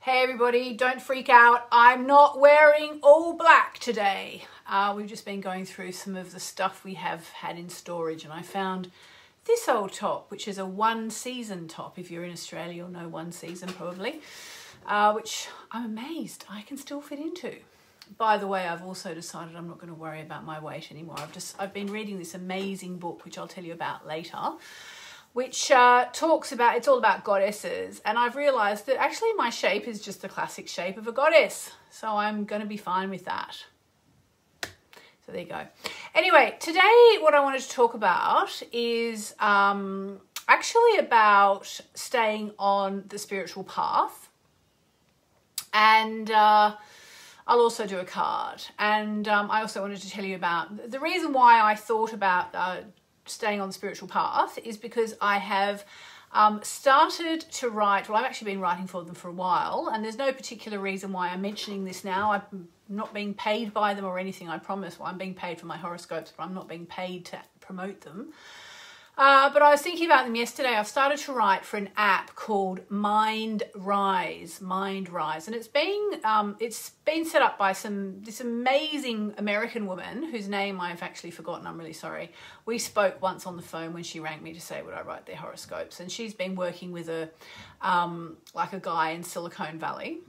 Hey everybody, don't freak out. I'm not wearing all black today. We've just been going through some of the stuff we have had in storage, and I found this old top, which is a one season top. If you're in Australia, you'll know one season probably, which I'm amazed I can still fit into. By the way, I've also decided I'm not going to worry about my weight anymore. I've been reading this amazing book, which I'll tell you about later, which talks about, it's all about goddesses. And I've realized that actually my shape is just the classic shape of a goddess. So I'm going to be fine with that. So there you go. Anyway, today what I wanted to talk about is actually about staying on the spiritual path. And I'll also do a card. And I also wanted to tell you about the reason why I thought about staying on the spiritual path is because I have started to write. Well, I've actually been writing for them for a while, and there's no particular reason why I'm mentioning this now. I'm not being paid by them or anything, I promise. Well, I'm being paid for my horoscopes, but I'm not being paid to promote them. But I was thinking about them yesterday. I've started to write for an app called Mindrise, and it's been set up by this amazing American woman whose name I've actually forgotten. I'm really sorry. We spoke once on the phone when she rang me to say would I write their horoscopes, and she's been working with a guy in Silicon Valley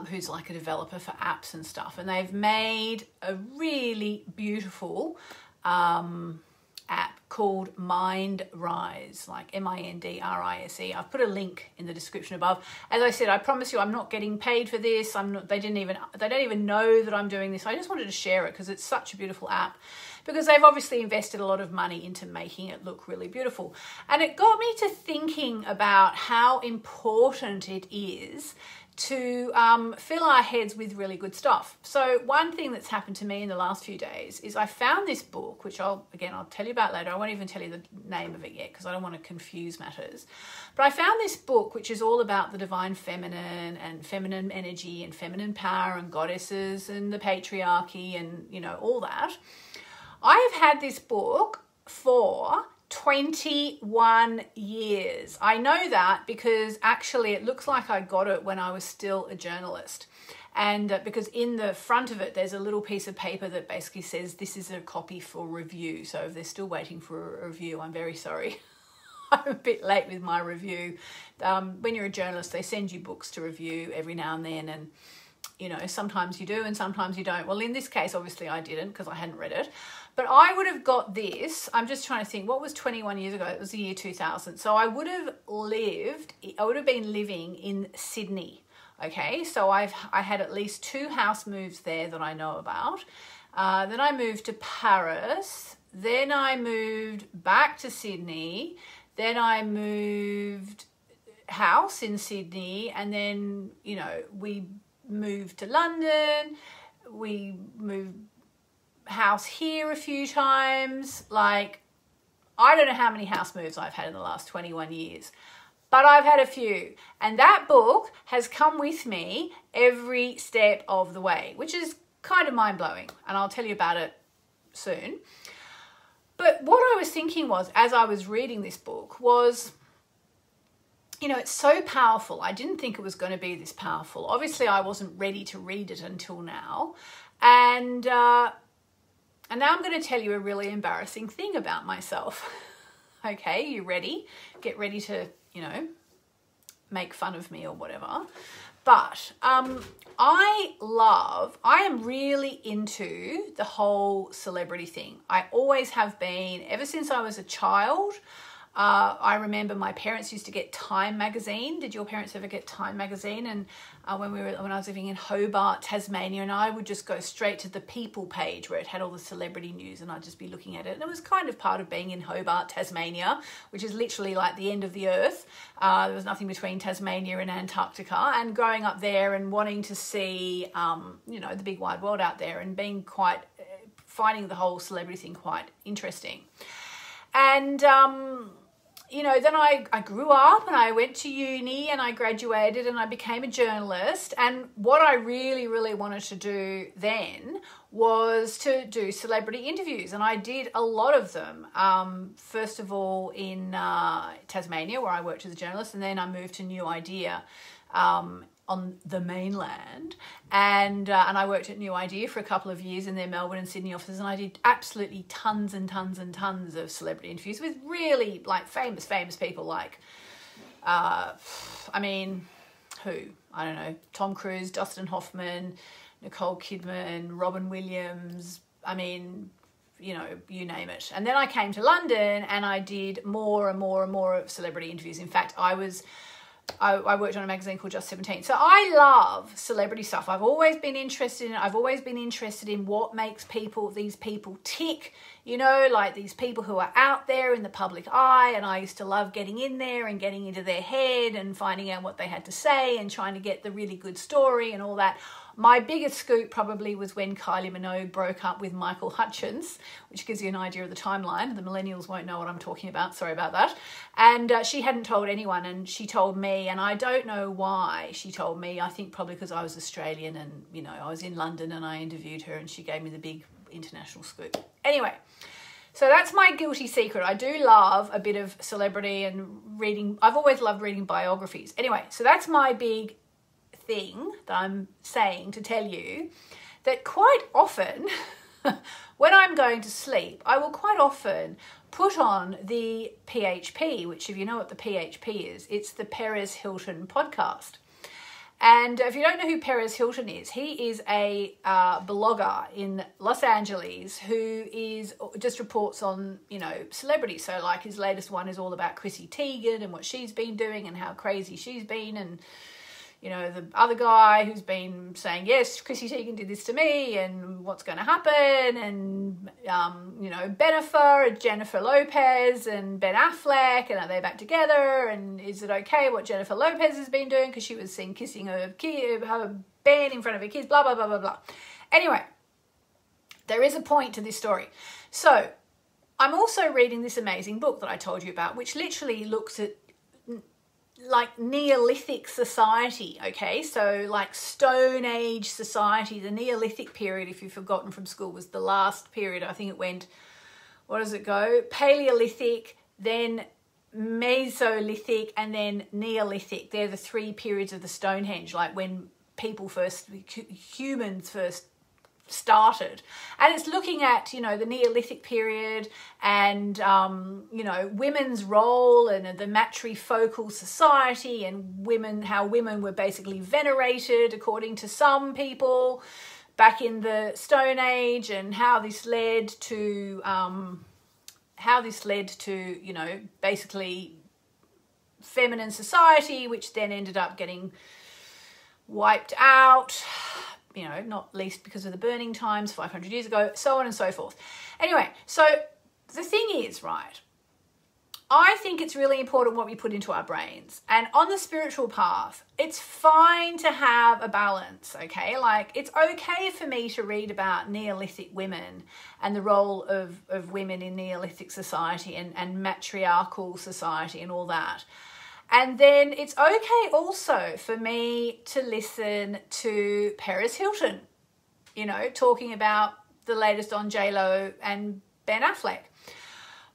who's like a developer for apps and stuff, and they've made a really beautiful app called Mindrise, like Mindrise. I've put a link in the description above. As I said, I promise you I'm not getting paid for this. They don't even know that I'm doing this. I just wanted to share it because it's such a beautiful app, because they've obviously invested a lot of money into making it look really beautiful. And it got me to thinking about how important it is to fill our heads with really good stuff. So one thing that's happened to me in the last few days is I found this book, which I'll tell you about later. I won't even tell you the name of it yet because I don't want to confuse matters. But I found this book, which is all about the divine feminine and feminine energy and feminine power and goddesses and the patriarchy and, you know, all that. I have had this book for 21 years. I know that because actually it looks like I got it when I was still a journalist. And because in the front of it, there's a little piece of paper that basically says this is a copy for review. So if they're still waiting for a review, I'm very sorry. I'm a bit late with my review. When you're a journalist, they send you books to review every now and then. And, you know, sometimes you do and sometimes you don't. Well, in this case, obviously I didn't because I hadn't read it. But I would have got this. I'm just trying to think, what was 21 years ago? It was the year 2000. So I would have been living in Sydney. Okay, so I had at least 2 house moves there that I know about. Then I moved to Paris. Then I moved back to Sydney. Then I moved house in Sydney. And then, you know, we moved to London. We moved house here a few times. Like, I don't know how many house moves I've had in the last 21 years, but I've had a few. And that book has come with me every step of the way, which is kind of mind-blowing. And I'll tell you about it soon. But what I was thinking was, as I was reading this book, was, you know, it's so powerful. I didn't think it was going to be this powerful. Obviously, I wasn't ready to read it until now. And now I'm going to tell you a really embarrassing thing about myself. Okay, you ready? Get ready to, you know, make fun of me or whatever. But I am really into the whole celebrity thing. I always have been, ever since I was a child. I remember my parents used to get Time magazine. Did your parents ever get Time magazine? And when I was living in Hobart, Tasmania, and I would just go straight to the People page where it had all the celebrity news, and I'd just be looking at it. And it was kind of part of being in Hobart, Tasmania, which is literally like the end of the earth. There was nothing between Tasmania and Antarctica. And growing up there and wanting to see, you know, the big wide world out there, and finding the whole celebrity thing quite interesting. And you know, then I grew up and I went to uni and I graduated and I became a journalist. And what I really, really wanted to do then was to do celebrity interviews. And I did a lot of them. First of all in Tasmania, where I worked as a journalist, and then I moved to New Idea on the mainland, and I worked at New Idea for a couple of years in their Melbourne and Sydney offices, and I did absolutely tons and tons and tons of celebrity interviews with really like famous people, like I mean, who? I don't know, Tom Cruise, Dustin Hoffman, Nicole Kidman, Robin Williams, I mean, you know, you name it. And then I came to London and I did more and more and more of celebrity interviews. In fact, I worked on a magazine called Just 17. So I love celebrity stuff. I've always been interested in it. I've always been interested in what makes these people tick, you know, like these people who are out there in the public eye. And I used to love getting in there and getting into their head and finding out what they had to say and trying to get the really good story and all that. My biggest scoop probably was when Kylie Minogue broke up with Michael Hutchence, which gives you an idea of the timeline. The millennials won't know what I'm talking about. Sorry about that. And she hadn't told anyone, and she told me, and I don't know why she told me. I think probably because I was Australian and, you know, I was in London and I interviewed her and she gave me the big international scoop. Anyway, so that's my guilty secret. I do love a bit of celebrity and reading. I've always loved reading biographies. Anyway, so that's my big thing that I'm saying to tell you, that quite often when I'm going to sleep, I will quite often put on the PHP, which, if you know what the PHP is, it's the Perez Hilton podcast. And if you don't know who Perez Hilton is, he is a blogger in Los Angeles who just reports on, you know, celebrities. So like his latest one is all about Chrissy Teigen and what she's been doing and how crazy she's been, and you know, the other guy who's been saying, yes, Chrissy Teigen did this to me and what's going to happen. And, you know, Bennifer and Jennifer Lopez and Ben Affleck, and are they back together? And is it okay what Jennifer Lopez has been doing? Because she was seen kissing her band in front of her kids, blah, blah, blah, blah, blah. Anyway, there is a point to this story. So I'm also reading this amazing book that I told you about, which literally looks at like Neolithic society, okay? So like Stone Age society, the Neolithic period, if you've forgotten from school, was the last period. I think it went, what does it go? Paleolithic, then Mesolithic, and then Neolithic. They're the three periods of the Stonehenge, like when humans first started. And it's looking at, you know, the Neolithic period and, you know, women's role and the matrifocal society, and how women were basically venerated according to some people back in the Stone Age, and how this led to, you know, basically feminine society, which then ended up getting wiped out, you know, not least because of the burning times 500 years ago, so on and so forth. Anyway, so the thing is, right, I think it's really important what we put into our brains. And on the spiritual path, it's fine to have a balance, okay? Like, it's okay for me to read about Neolithic women and the role of women in Neolithic society and matriarchal society and all that. And then it's okay also for me to listen to Perez Hilton, you know, talking about the latest on J-Lo and Ben Affleck.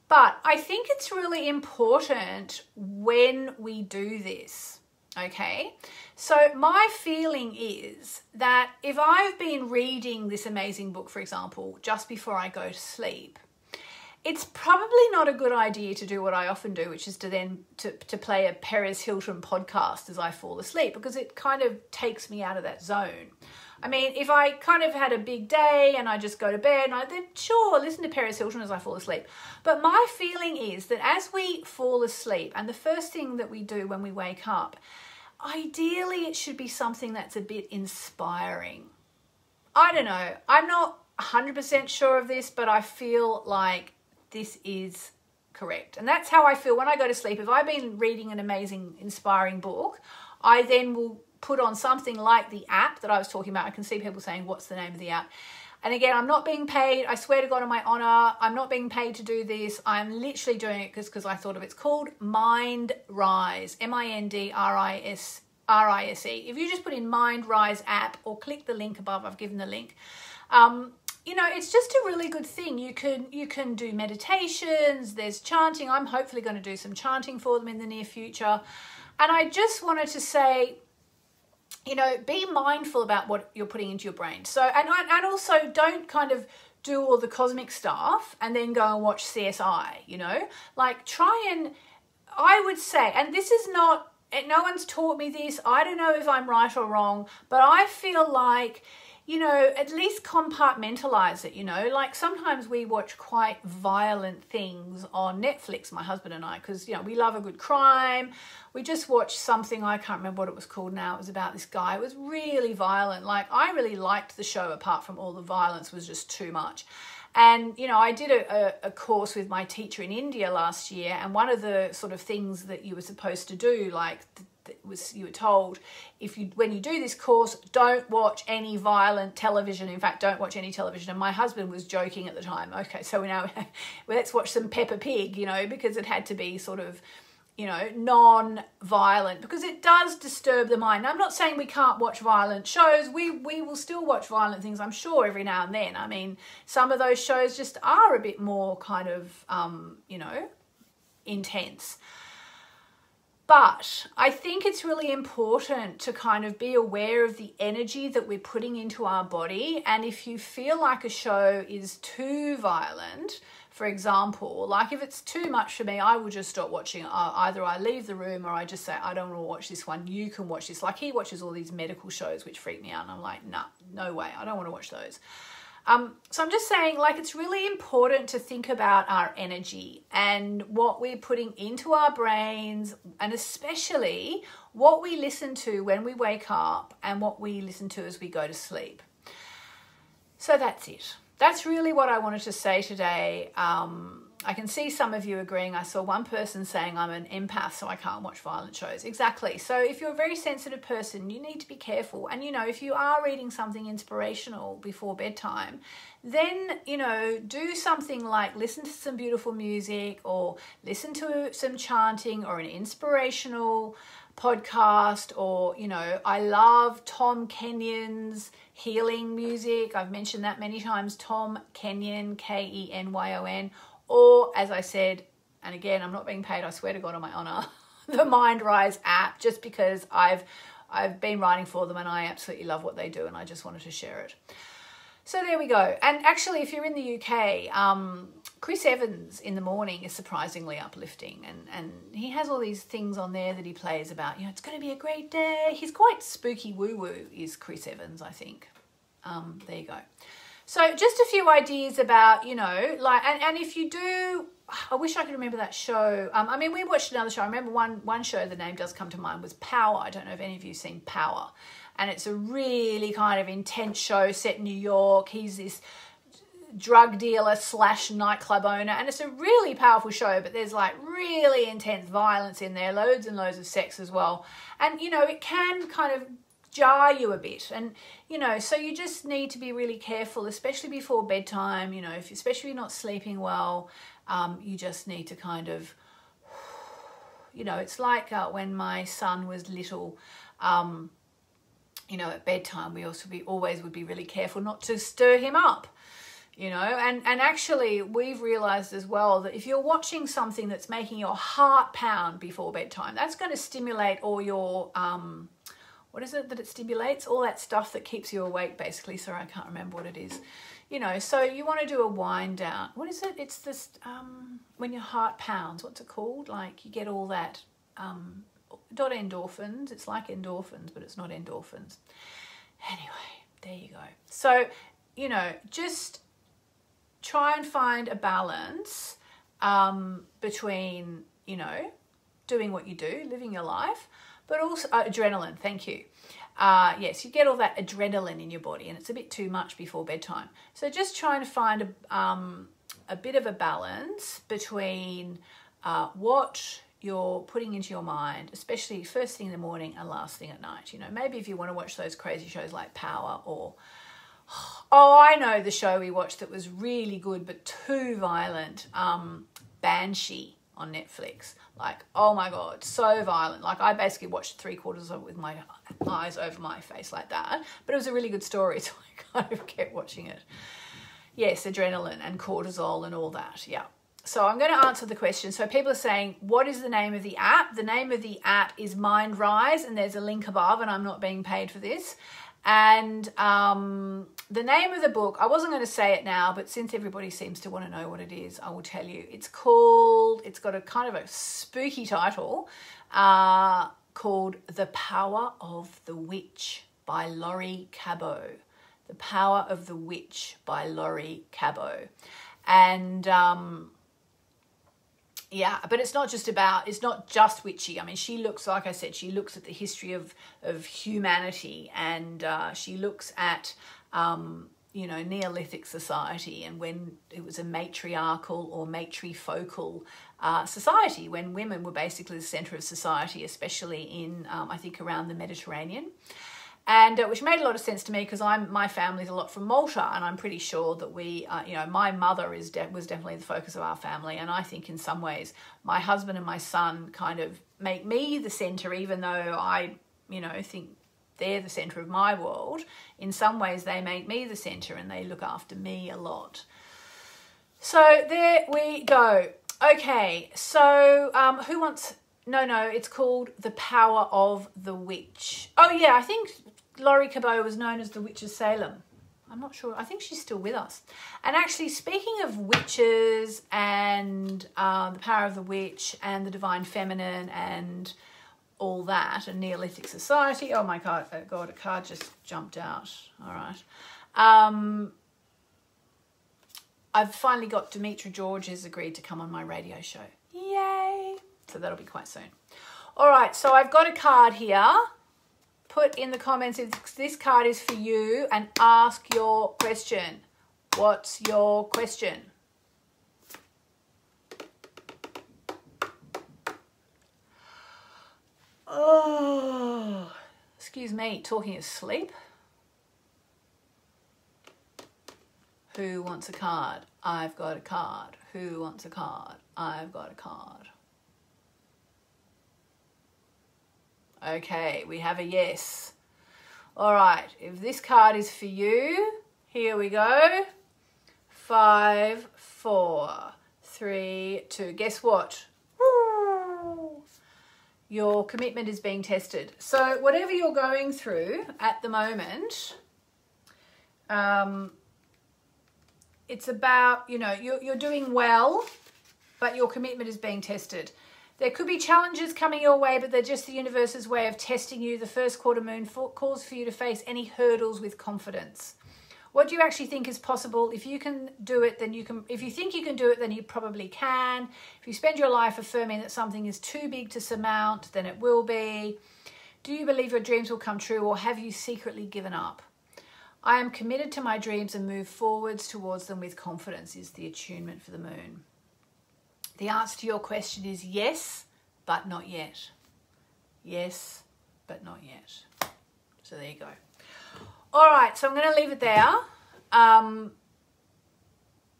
But I think it's really important when we do this, okay? So my feeling is that if I've been reading this amazing book, for example, just before I go to sleep, it's probably not a good idea to do what I often do, which is to then to play a Perez Hilton podcast as I fall asleep, because it kind of takes me out of that zone. I mean, if I kind of had a big day and I just go to bed, then sure, listen to Perez Hilton as I fall asleep. But my feeling is that as we fall asleep, and the first thing that we do when we wake up, ideally it should be something that's a bit inspiring. I don't know. I'm not 100% sure of this, but I feel like this is correct. And that's how I feel when I go to sleep. If I've been reading an amazing, inspiring book, I then will put on something like the app that I was talking about. I can see people saying, what's the name of the app? And again, I'm not being paid. I swear to God on my honor, I'm not being paid to do this. I'm literally doing it because I thought of it. It's called Mindrise, Mindrise. If you just put in Mindrise app or click the link above, I've given the link. You know, it's just a really good thing. You can do meditations, there's chanting. I'm hopefully going to do some chanting for them in the near future. And I just wanted to say, you know, be mindful about what you're putting into your brain. So, and also don't kind of do all the cosmic stuff and then go and watch CSI, you know, like try and, I would say, and this is not, no one's taught me this. I don't know if I'm right or wrong, but I feel like, you know, at least compartmentalize it, you know, like sometimes we watch quite violent things on Netflix, my husband and I, because, you know, we love a good crime. We just watched something, I can't remember what it was called now. It was about this guy. It was really violent. Like, I really liked the show apart from all the violence was just too much. And, you know, I did a course with my teacher in India last year, and one of the sort of things that you were supposed to do, like, you were told, when you do this course, don't watch any violent television. In fact, don't watch any television. And my husband was joking at the time. Okay, so now let's watch some Peppa Pig, you know, because it had to be sort of, you know, non-violent, because it does disturb the mind. Now, I'm not saying we can't watch violent shows. We will still watch violent things, I'm sure, every now and then. I mean, some of those shows just are a bit more kind of, you know, intense. But I think it's really important to kind of be aware of the energy that we're putting into our body. And if you feel like a show is too violent, for example, like if it's too much for me, I will just stop watching. Either I leave the room or I just say, I don't want to watch this one. You can watch this. Like he watches all these medical shows, which freak me out. And I'm like, nah, no way. I don't want to watch those. So I'm just saying, like, it's really important to think about our energy and what we're putting into our brains, and especially what we listen to when we wake up and what we listen to as we go to sleep. So that's it. That's really what I wanted to say today. I can see some of you agreeing. I saw one person saying I'm an empath, so I can't watch violent shows. Exactly. So if you're a very sensitive person, you need to be careful. And, you know, if you are reading something inspirational before bedtime, then, you know, do something like listen to some beautiful music or listen to some chanting or an inspirational podcast, or, you know, I love Tom Kenyon's healing music. I've mentioned that many times. Tom Kenyon, Kenyon. Or, as I said, and again, I'm not being paid, I swear to God on my honor, the Mindrise app, just because I've been writing for them and I absolutely love what they do and I just wanted to share it. So there we go. And actually, if you're in the UK, Chris Evans in the morning is surprisingly uplifting, and he has all these things on there that he plays about, you know, it's going to be a great day. He's quite spooky woo-woo, is Chris Evans, I think. There you go. So just a few ideas about, you know, like, and if you do, I wish I could remember that show. I mean, we watched another show. I remember one show, the name does come to mind, was Power. I don't know if any of you have seen Power. And it's a really kind of intense show set in New York. He's this drug dealer / nightclub owner. And it's a really powerful show, but there's like really intense violence in there, loads and loads of sex as well. And, you know, it can kind of jar you a bit, and you know, so you just need to be really careful, especially before bedtime. You know, especially if you're not sleeping well, you just need to kind of, you know, it's like when my son was little, you know, at bedtime we always would be really careful not to stir him up, you know, and actually we've realized as well that if you're watching something that's making your heart pound before bedtime, that's going to stimulate all your what is it that it stimulates? All that stuff that keeps you awake, basically. Sorry, I can't remember what it is. You know, so you want to do a wind down. What is it? It's this, when your heart pounds, what's it called? Like you get all that, not endorphins. It's like endorphins, but it's not endorphins. Anyway, there you go. So, you know, just try and find a balance between, you know, doing what you do, living your life, but also adrenaline, thank you. Yes, you get all that adrenaline in your body and it's a bit too much before bedtime. So just trying to find a bit of a balance between what you're putting into your mind, especially first thing in the morning and last thing at night. You know, maybe if you want to watch those crazy shows like Power or, Oh, I know the show we watched that was really good but too violent. Banshee on Netflix. Like, oh my God, so violent. Like, I basically watched 3/4 of it with my eyes over my face like that. But it was a really good story, so I kind of kept watching it. Yes, adrenaline and cortisol and all that, yeah. So I'm going to answer the question. So people are saying, what is the name of the app? The name of the app is Mindrise, and there's a link above, and I'm not being paid for this. And the name of the book, I wasn't going to say it now, but since everybody seems to want to know what it is, I will tell you. It's got a kind of a spooky title called The Power of the Witch by Laurie Cabot. The Power of the Witch by Laurie Cabot. And yeah, but it's not just witchy. I mean, she looks, like I said, she looks at the history of humanity, and she looks at, you know, Neolithic society, and when it was a matriarchal or matrifocal society, when women were basically the centre of society, especially in, I think, around the Mediterranean. And which made a lot of sense to me, because my family's a lot from Malta, and I'm pretty sure that we, you know, my mother was definitely the focus of our family, and I think in some ways my husband and my son kind of make me the centre, even though I, you know, think they're the centre of my world. In some ways they make me the centre, and they look after me a lot. So there we go. Okay, so who wants... No, it's called The Power of the Witch. Oh yeah, I think Laurie Cabot was known as the Witch of Salem. I'm not sure. I think she's still with us. And actually, speaking of witches and the power of the witch and the divine feminine and all that, and Neolithic society. Oh my God, a card just jumped out. All right. I've finally got Demetra George has agreed to come on my radio show. Yay! So that'll be quite soon. All right, so I've got a card here. Put in the comments if this card is for you and ask your question. What's your question? Oh, excuse me, talking asleep. Who wants a card? I've got a card. Who wants a card? I've got a card. Okay, we have a yes. All right, if this card is for you, here we go. 5, 4, 3, 2. Guess what? Your commitment is being tested. So whatever you're going through at the moment, it's about, you know, you're doing well, but your commitment is being tested. There could be challenges coming your way, but they're just the universe's way of testing you. The first quarter moon calls for you to face any hurdles with confidence. What do you actually think is possible? If you can do it, then you can. If you think you can do it, then you probably can. If you spend your life affirming that something is too big to surmount, then it will be. Do you believe your dreams will come true, or have you secretly given up? I am committed to my dreams and move forwards towards them with confidence is the attunement for the moon. The answer to your question is yes, but not yet. Yes, but not yet. So there you go. All right, so I'm going to leave it there.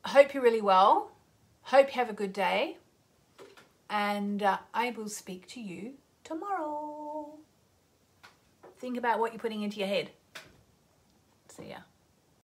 Hope you're really well. Hope you have a good day. And I will speak to you tomorrow. Think about what you're putting into your head. See ya.